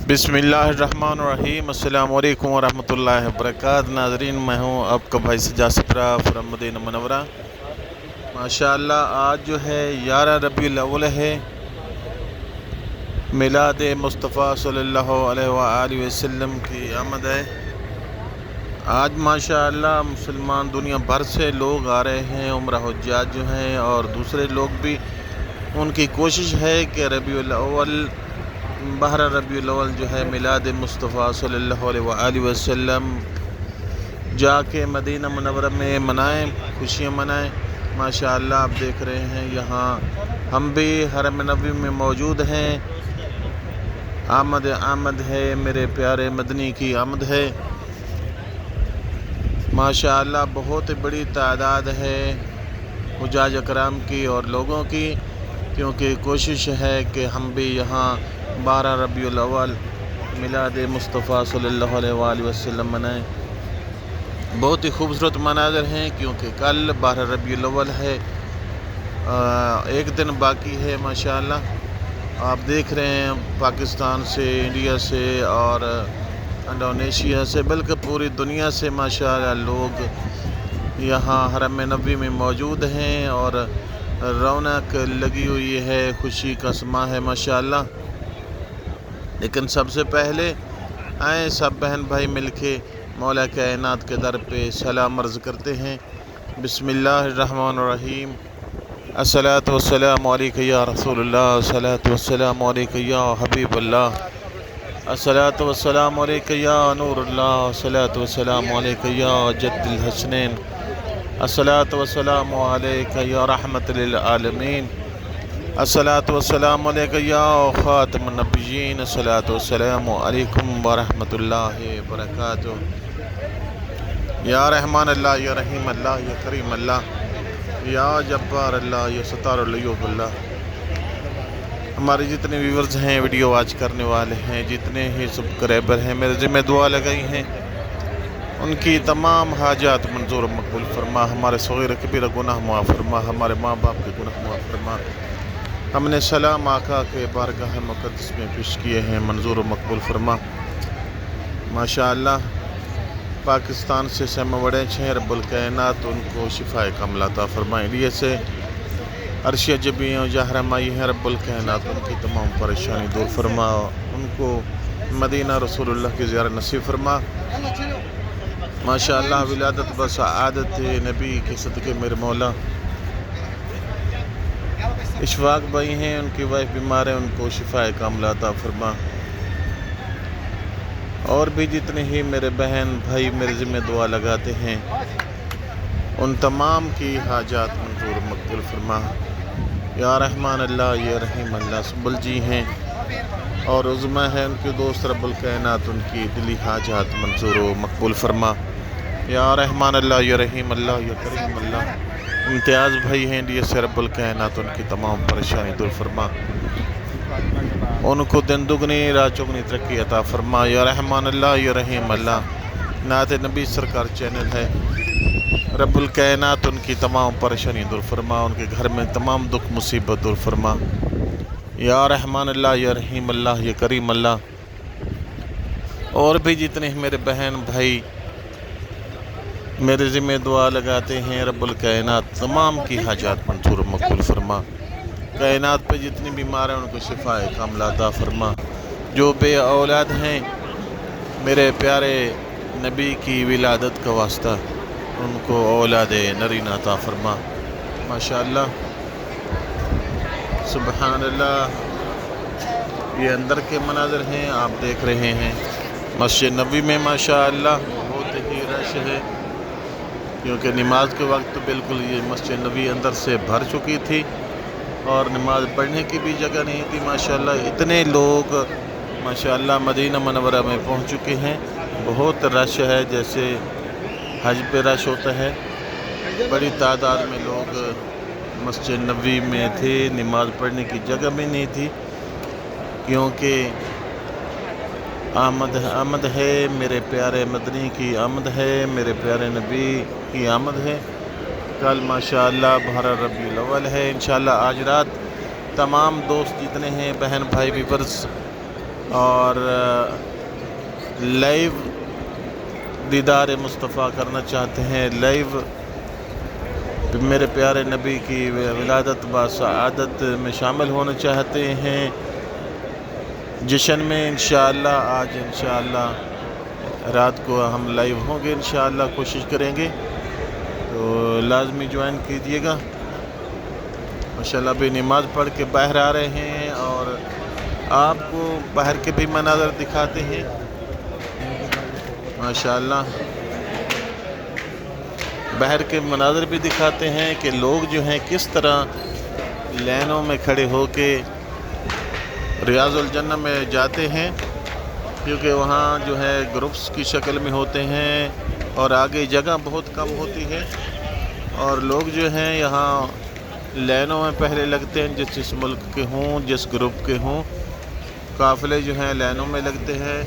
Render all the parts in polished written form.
بسم اللہ الرحمن الرحیم۔ السلام علیکم ورحمۃ اللہ وبرکاتہ۔ ناظرین، میں ہوں آپ کا بھائی سجاد سپرا فرم مدینہ منورہ۔ ماشاءاللہ آج جو ہے 11 ربیع الاول ہے، میلاد مصطفیٰ صلی اللہ علیہ وآلہ وسلم کی آمد ہے۔ آج ماشاءاللہ مسلمان دنیا بھر سے لوگ آ رہے ہیں، عمرہ حجاج جو ہیں اور دوسرے لوگ بھی، ان کی کوشش ہے کہ ربیع الاول 12 ربیع الاول جو ہے میلاد مصطفیٰ صلی اللہ علیہ وآلہ وسلم جا کے مدینہ منورہ میں منائیں، خوشیاں منائیں۔ ماشاءاللہ آپ دیکھ رہے ہیں یہاں ہم بھی حرم نبوی میں موجود ہیں۔ آمد ہے، میرے پیارے مدنی کی آمد ہے۔ ماشاءاللہ بہت بڑی تعداد ہے حجاج اکرام کی اور لوگوں کی، کیونکہ کوشش ہے کہ ہم بھی یہاں 12 ربیع الاول میلاد مصطفیٰ صلی اللہ علیہ وآلہ وسلم منائیں۔ بہت ہی خوبصورت مناظر ہیں، کیونکہ کل 12 ربیع الاول ہے، ایک دن باقی ہے۔ ماشاءاللہ آپ دیکھ رہے ہیں پاکستان سے، انڈیا سے اور انڈونیشیا سے، بلکہ پوری دنیا سے ماشاءاللہ لوگ یہاں حرم نبوی میں موجود ہیں اور رونق لگی ہوئی ہے، خوشی کا سماں ہے ماشاءاللہ۔ لیکن سب سے پہلے آئیں سب بہن بھائی مل کے مولا کائنات کے در پہ سلام عرض کرتے ہیں۔ بسم اللہ الرحمن الرحیم۔ الصلاۃ والسلام علیک یا رسول اللہ، الصلاۃ والسلام علیک یا حبیب اللہ، الصلاۃ والسلام علیک یا نور اللہ، الصلاۃ والسلام علیک یا جد الحسنین، الصلاۃ والسلام علیک یا رحمت للعالمین، الصلاۃ والسلام علیک یا خاتم النبیین، الصلاۃ والسلام علیکم ورحمۃ اللہ وبرکاتہ۔ یا رحمان اللہ، یا رحیم اللہ، یا کریم اللہ، یا جبار اللہ، یا ستار العیوب اللہ۔ ہمارے جتنے ویورز ہیں، ویڈیو واچ کرنے والے ہیں، جتنے ہی سبسکرائبر ہیں، میرے ذمہ دعا لگائی ہیں، ان کی تمام حاجات منظور و مقبول فرما، ہمارے صغیر کبیر گناہ معاف فرما، ہمارے ماں باپ کے گناہ معاف فرما۔ ہم نے سلام آقا کے بارگاہ مقدس میں پیش کیے ہیں، منظور و مقبول فرما۔ ماشاءاللہ پاکستان سے سیم وڑے ہیں، رب الکائنات ان کو شفائے کاملہ عطا فرمائے۔ انڈیا سے عرش جبیوں جہرمائی ہیں، رب الکائنات ان کی تمام پریشانی دور فرما، ان کو مدینہ رسول اللہ کی زیارت نصیب فرما۔ ماشاءاللہ ولادت بسعادت نبی کے صدقے میرے مولا۔ اشفاق بھائی ہیں، ان کی وائف بیمار ہے، ان کو شفائے کاملہ عطا فرما۔ اور بھی جتنے ہی میرے بہن بھائی میرے ذمہ دعا لگاتے ہیں، ان تمام کی حاجات منظور مقبول فرما۔ یا رحمان اللہ، یا رحیم اللہ۔ سنبل جی ہیں اور عظمہ ہے ان کے دوست، رب الکائنات ان کی دلی حاجات منظور و مقبول فرما۔ یا رحمان اللہ، یا رحیم اللہ، یا کریم اللہ۔ امتیاز بھائی ہیں انڈیا سے، رب الکائنات ان کی تمام پریشانی دور فرما، ان کو دن دگنی رات چگنی ترقی عطا فرما۔ یا رحمان اللہ، یا رحیم اللہ۔ نعت نبی سرکار چینل ہے، رب الکائنات ان کی تمام پریشانی دور فرما، ان کے گھر میں تمام دکھ مصیبت دور فرما۔ یا رحمان اللہ، یا رحیم اللہ، یا کریم اللہ۔ اور بھی جتنے میرے بہن بھائی میرے ذمہ دعا لگاتے ہیں، رب الکائنات تمام کی حاجات منظور مقبول فرما۔ کائنات پہ جتنی بیمار ہیں ان کو شفائے کاملہ عطا فرما۔ جو بے اولاد ہیں، میرے پیارے نبی کی ولادت کا واسطہ ان کو اولاد نرین عطا فرما۔ ماشاءاللہ سبحان اللہ۔ یہ اندر کے مناظر ہیں، آپ دیکھ رہے ہیں مسجد نبوی میں ماشاءاللہ بہت ہی رش ہے، کیونکہ نماز کے وقت بالکل یہ مسجد نبوی اندر سے بھر چکی تھی اور نماز پڑھنے کی بھی جگہ نہیں تھی۔ ماشاءاللہ اتنے لوگ ماشاءاللہ مدینہ منورہ میں پہنچ چکے ہیں، بہت رش ہے، جیسے حج پہ رش ہوتا ہے۔ بڑی تعداد میں لوگ مسجد نبوی میں تھے، نماز پڑھنے کی جگہ بھی نہیں تھی، کیونکہ آمد ہے میرے پیارے مدنی کی آمد ہے، میرے پیارے نبی کی آمد ہے۔ کل ماشاءاللہ 12 ربیع الاول ہے۔ انشاءاللہ آج رات تمام دوست جتنے ہیں، بہن بھائی ویورز، اور لائیو دیدار مصطفیٰ کرنا چاہتے ہیں، لائیو میرے پیارے نبی کی ولادت بسعادت میں شامل ہونا چاہتے ہیں، جشن میں انشاءاللہ آج انشاءاللہ رات کو ہم لائیو ہوں گے، انشاءاللہ کوشش کریں گے، تو لازمی جوائن کیجیے گا۔ ماشاءاللہ ابھی نماز پڑھ کے باہر آ رہے ہیں اور آپ کو باہر کے بھی مناظر دکھاتے ہیں۔ ماشاءاللہ باہر کے مناظر بھی دکھاتے ہیں کہ لوگ جو ہیں کس طرح لائنوں میں کھڑے ہو کے ریاض الجنہ میں جاتے ہیں، کیونکہ وہاں جو ہے گروپس کی شکل میں ہوتے ہیں اور آگے جگہ بہت کم ہوتی ہے، اور لوگ جو ہیں یہاں لائنوں میں پہلے لگتے ہیں، جس ملک کے ہوں، جس گروپ کے ہوں، قافلے جو ہیں لائنوں میں لگتے ہیں،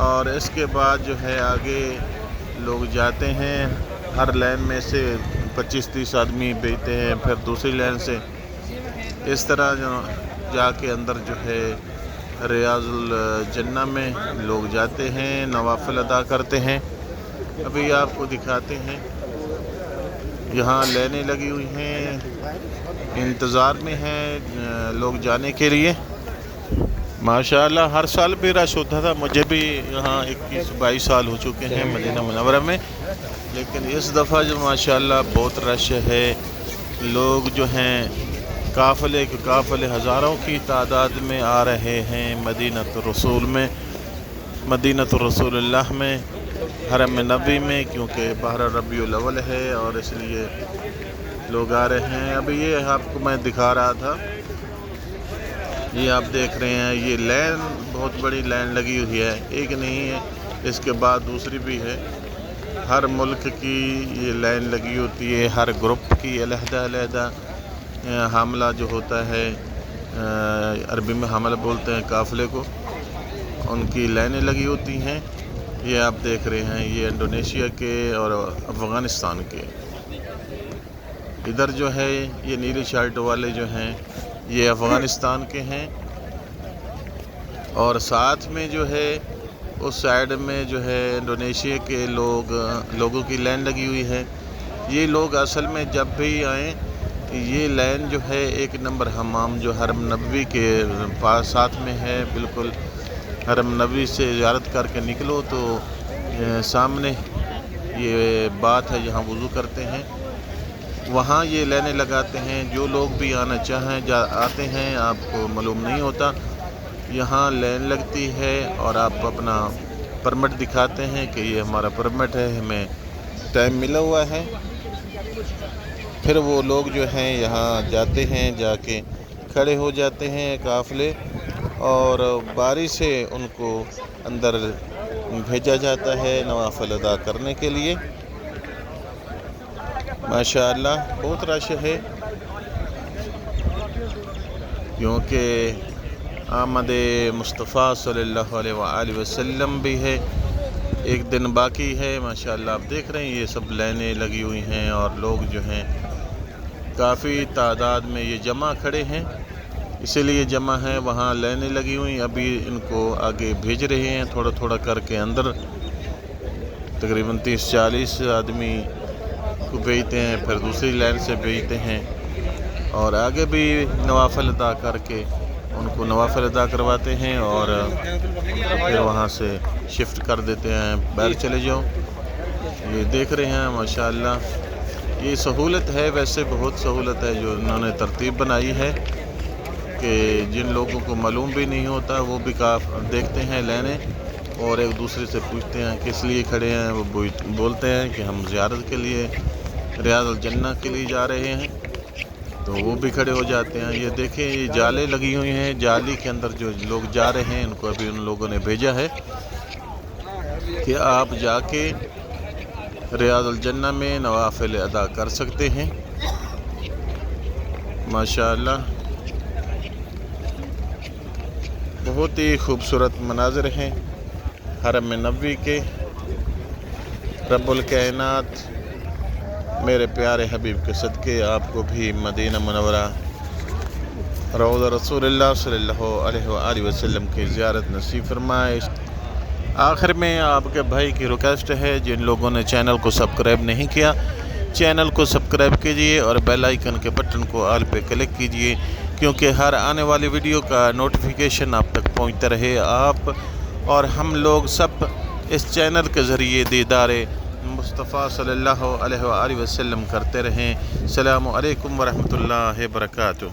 اور اس کے بعد جو ہے آگے لوگ جاتے ہیں۔ ہر لائن میں سے 25-30 آدمی بیٹھتے ہیں، پھر دوسری لائن سے اس طرح جا کے اندر جو ہے ریاض الجنہ میں لوگ جاتے ہیں، نوافل ادا کرتے ہیں۔ ابھی آپ کو دکھاتے ہیں یہاں لائنیں لگی ہوئی ہیں، انتظار میں ہیں لوگ جانے کے لیے۔ ماشاءاللہ ہر سال بھی رش ہوتا تھا، مجھے بھی یہاں 21-22 سال ہو چکے ہیں مدینہ منورہ میں، لیکن اس دفعہ جو ماشاءاللہ بہت رش ہے، لوگ جو ہیں قافلے کے قافلے ہزاروں کی تعداد میں آ رہے ہیں مدینۃ الرسول میں، مدینۃ الرسول اللہ میں، حرم نبی میں، کیونکہ بہر ربیع الاول ہے اور اس لیے لوگ آ رہے ہیں۔ ابھی یہ آپ کو میں دکھا رہا تھا، یہ آپ دیکھ رہے ہیں، یہ لائن بہت بڑی لائن لگی ہوئی ہے، ایک نہیں ہے، اس کے بعد دوسری بھی ہے۔ ہر ملک کی یہ لائن لگی ہوتی ہے، ہر گروپ کی علیحدہ علیحدہ حاملہ جو ہوتا ہے، عربی میں حاملہ بولتے ہیں قافلے کو، ان کی لائنیں لگی ہوتی ہیں۔ یہ آپ دیکھ رہے ہیں، یہ انڈونیشیا کے اور افغانستان کے۔ ادھر جو ہے یہ نیلی شرٹ والے جو ہیں یہ افغانستان کے ہیں، اور ساتھ میں جو ہے اس سائیڈ میں جو ہے انڈونیشیا کے لوگوں کی لائن لگی ہوئی ہے۔ یہ لوگ اصل میں جب بھی آئیں، یہ لائن جو ہے 1 نمبر حمام جو حرم نبوی کے پاس ساتھ میں ہے، بالکل حرم نبوی سے زیارت کر کے نکلو تو سامنے یہ بات ہے جہاں وضو کرتے ہیں، وہاں یہ لائنیں لگاتے ہیں۔ جو لوگ بھی آنا چاہیں آتے ہیں، آپ کو معلوم نہیں ہوتا، یہاں لائن لگتی ہے اور آپ اپنا پرمٹ دکھاتے ہیں کہ یہ ہمارا پرمٹ ہے، ہمیں ٹائم ملا ہوا ہے، پھر وہ لوگ جو ہیں یہاں جاتے ہیں، جا کے کھڑے ہو جاتے ہیں قافلے، اور باری سے ان کو اندر بھیجا جاتا ہے نوافل ادا کرنے کے لیے۔ ماشاءاللہ بہت رش ہے، کیونکہ آمد مصطفیٰ صلی اللہ علیہ وآلہ وسلم بھی ہے، ایک دن باقی ہے۔ ماشاءاللہ آپ دیکھ رہے ہیں یہ سب لائنیں لگی ہوئی ہیں، اور لوگ جو ہیں کافی تعداد میں یہ جمع کھڑے ہیں، اسی لیے جمع ہیں، وہاں لائنیں لگی ہوئی، ابھی ان کو آگے بھیج رہے ہیں تھوڑا تھوڑا کر کے اندر، تقریباً 30-40 آدمی کو بھیجتے ہیں، پھر دوسری لائن سے بھیجتے ہیں، اور آگے بھی نوافل ادا کر کے ان کو نوافل ادا کرواتے ہیں، اور پھر وہاں سے شفٹ کر دیتے ہیں، باہر چلے جاؤ۔ یہ دیکھ رہے ہیں ماشاءاللہ یہ سہولت ہے، ویسے بہت سہولت ہے جو انہوں نے ترتیب بنائی ہے، کہ جن لوگوں کو معلوم بھی نہیں ہوتا وہ بھی دیکھتے ہیں لائنیں، اور ایک دوسرے سے پوچھتے ہیں کس لیے کھڑے ہیں، وہ بولتے ہیں کہ ہم زیارت کے لیے ریاض الجنہ کے لیے جا رہے ہیں، تو وہ بھی کھڑے ہو جاتے ہیں۔ یہ دیکھیں یہ جالیں لگی ہوئی ہیں، جالی کے اندر جو لوگ جا رہے ہیں ان کو ابھی ان لوگوں نے بھیجا ہے کہ آپ جا کے ریاض الجنہ میں نوافل ادا کر سکتے ہیں۔ ماشاءاللہ بہت ہی خوبصورت مناظر ہیں حرم نبوی کے۔ رب الکائنات میرے پیارے حبیب کے صدقے آپ کو بھی مدینہ منورہ روضہ رسول اللہ صلی اللہ علیہ وآلہ وسلم کی زیارت نصیب فرمائے۔ آخر میں آپ کے بھائی کی ریکویسٹ ہے، جن لوگوں نے چینل کو سبسکرائب نہیں کیا چینل کو سبسکرائب کیجئے اور بیل آئیکن کے بٹن کو آل پہ کلک کیجئے، کیونکہ ہر آنے والی ویڈیو کا نوٹیفیکیشن آپ تک پہنچتا رہے۔ آپ اور ہم لوگ سب اس چینل کے ذریعے دیدار مصطفیٰ صلی اللہ علیہ وآلہ وسلم کرتے رہیں۔ السلام علیکم ورحمۃ اللہ وبرکاتہ۔